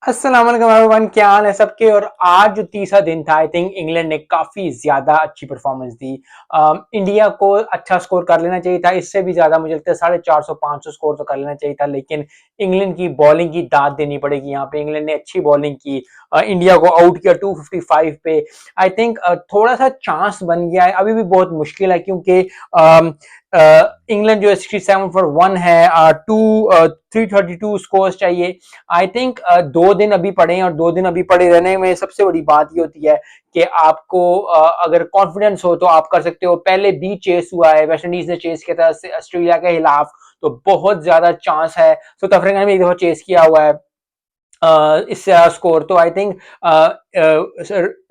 अस्सलाम वालेकुम एवरीवन, क्या हाल है सबके। और आज जो तीसरा दिन था, आई थिंक इंग्लैंड ने काफी ज्यादा अच्छी परफॉर्मेंस दी। इंडिया को अच्छा स्कोर कर लेना चाहिए था, इससे भी ज्यादा मुझे लगता है 450 500 स्कोर तो कर लेना चाहिए था, लेकिन इंग्लैंड की बॉलिंग की दाद देनी पड़ेगी। यहाँ पे इंग्लैंड ने अच्छी बॉलिंग की, इंडिया को आउट किया 255 पे। आई थिंक थोड़ा सा चांस बन गया है, अभी भी बहुत मुश्किल है क्योंकि इंग्लैंड जो है 67 फॉर 1 है, 332 स्कोर चाहिए। आई थिंक 2 दिन अभी पड़े हैं, और 2 दिन अभी पड़े रहने में सबसे बड़ी बात ये होती है कि आपको अगर कॉन्फिडेंस हो तो आप कर सकते हो। पहले भी चेस हुआ है, वेस्ट इंडीज ने चेस किया था ऑस्ट्रेलिया के खिलाफ, तो बहुत ज्यादा चांस है। साउथ अफ्रीका ने भी एक दफा चेस किया हुआ है इससे स्कोर। तो आई थिंक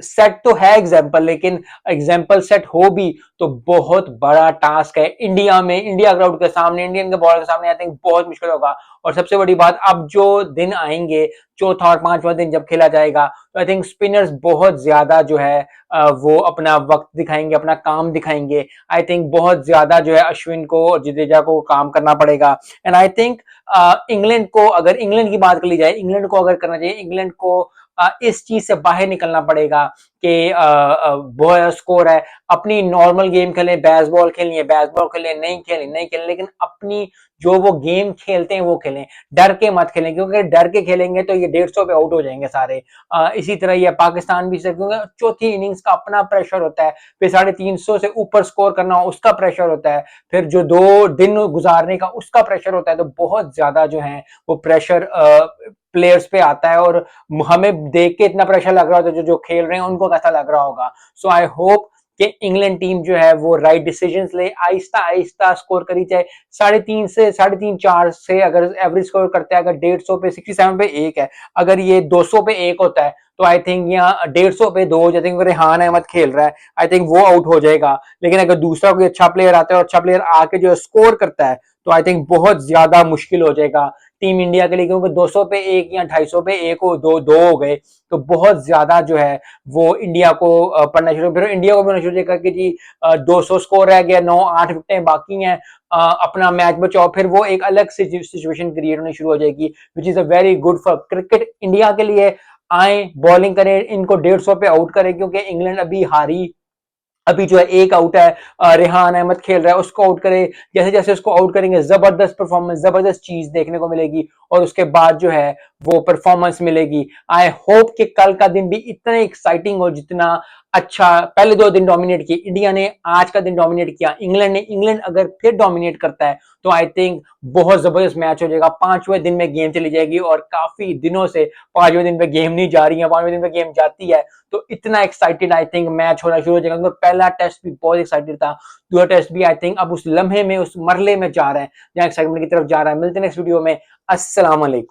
सेट तो है एग्जाम्पल, लेकिन एग्जाम्पल सेट हो भी तो बहुत बड़ा टास्क है इंडिया में, इंडिया क्राउड के सामने, इंडियन के बॉलर के सामने। आई थिंक बहुत मुश्किल होगा। और सबसे बड़ी बात, अब जो दिन आएंगे, चौथा और पांचवा दिन जब खेला जाएगा, तो आई थिंक स्पिनर्स बहुत ज्यादा जो है वो अपना वक्त दिखाएंगे, अपना काम दिखाएंगे। आई थिंक बहुत ज्यादा जो है अश्विन को और जडेजा को काम करना पड़ेगा। एंड आई थिंक इंग्लैंड को, अगर इंग्लैंड की बात कर ली जाए, इंग्लैंड को अगर करना चाहिए, इंग्लैंड को इस चीज से बाहर निकलना पड़ेगा कि बहुत स्कोर है, अपनी नॉर्मल गेम खेलें, बैसबॉल खेलनी है बैसबॉल खेलें, नहीं खेलें, लेकिन अपनी जो वो गेम खेलते हैं वो खेलें, डर के मत खेलें, क्योंकि डर के खेलेंगे तो ये 150 पे आउट हो जाएंगे सारे। इसी तरह ये पाकिस्तान भी, क्योंकि चौथी इनिंग्स का अपना प्रेशर होता है, फिर 350 से ऊपर स्कोर करना उसका प्रेशर होता है, फिर जो 2 दिन गुजारने का उसका प्रेशर होता है। तो बहुत ज्यादा जो है वो प्रेशर प्लेयर्स पे आता है, और हमें देख के इतना प्रेशर लग रहा होता है, जो खेल रहे हैं उनको कैसा लग रहा होगा। सो आई होप कि इंग्लैंड टीम जो है वो राइट डिसीजंस ले, आहिस्ता आहिस्ता स्कोर करी जाए। 3.5 से 3.5 4 से अगर एवरेज स्कोर करते हैं, अगर 150 पे 67 पे एक है, अगर ये 200 पे एक होता है, तो आई थिंक यहाँ 150 पे 2 हो जाते हैं। रेहान अहमद खेल रहा है, आई थिंक वो आउट हो जाएगा। लेकिन अगर दूसरा कोई अच्छा प्लेयर आता है और अच्छा प्लेयर आके जो स्कोर करता है, तो आई थिंक बहुत ज्यादा मुश्किल हो जाएगा टीम इंडिया के लिए, क्योंकि 200 पे एक या 250 पे एक हो, दो हो गए, तो बहुत ज्यादा जो है वो इंडिया को पढ़ना शुरू, फिर इंडिया को भी शुरू करके जी 200 स्कोर रह गया, 9 8 विकेटें बाकी हैं, अपना मैच बचाओ, फिर वो एक अलग सिचुएशन क्रिएट होनी शुरू हो जाएगी, which is a very good for cricket India के लिए। आए, बॉलिंग करें, इनको 150 पे आउट करें, क्योंकि इंग्लैंड अभी हारी, अभी जो है एक आउट है, रेहान अहमद खेल रहा है, उसको आउट करे। जैसे जैसे उसको आउट करेंगे, जबरदस्त परफॉर्मेंस, जबरदस्त चीज देखने को मिलेगी, और उसके बाद जो है वो परफॉर्मेंस मिलेगी। आई होप कि कल का दिन भी इतना एक्साइटिंग हो जितना अच्छा पहले 2 दिन डोमिनेट किए इंडिया ने, आज का दिन डोमिनेट किया इंग्लैंड ने। इंग्लैंड अगर फिर डोमिनेट करता है तो आई थिंक बहुत जबरदस्त मैच हो जाएगा। 5वें दिन में गेम चली जाएगी, और काफी दिनों से 5वें दिन पे गेम नहीं जा रही है, 5वें दिन पे गेम जाती है, तो इतना एक्साइटेड आई थिंक मैच होना शुरू हो जाएगा। पहला टेस्ट भी बहुत एक्साइटेड था, दूसरा टेस्ट भी आई थिंक अब उस लम्हे में, उस मरले में जा रहा है जहां एक्साइटमेंट की तरफ जा रहा है। मिलते हैं नेक्स्ट वीडियो में। अस्सलाम वालेकुम।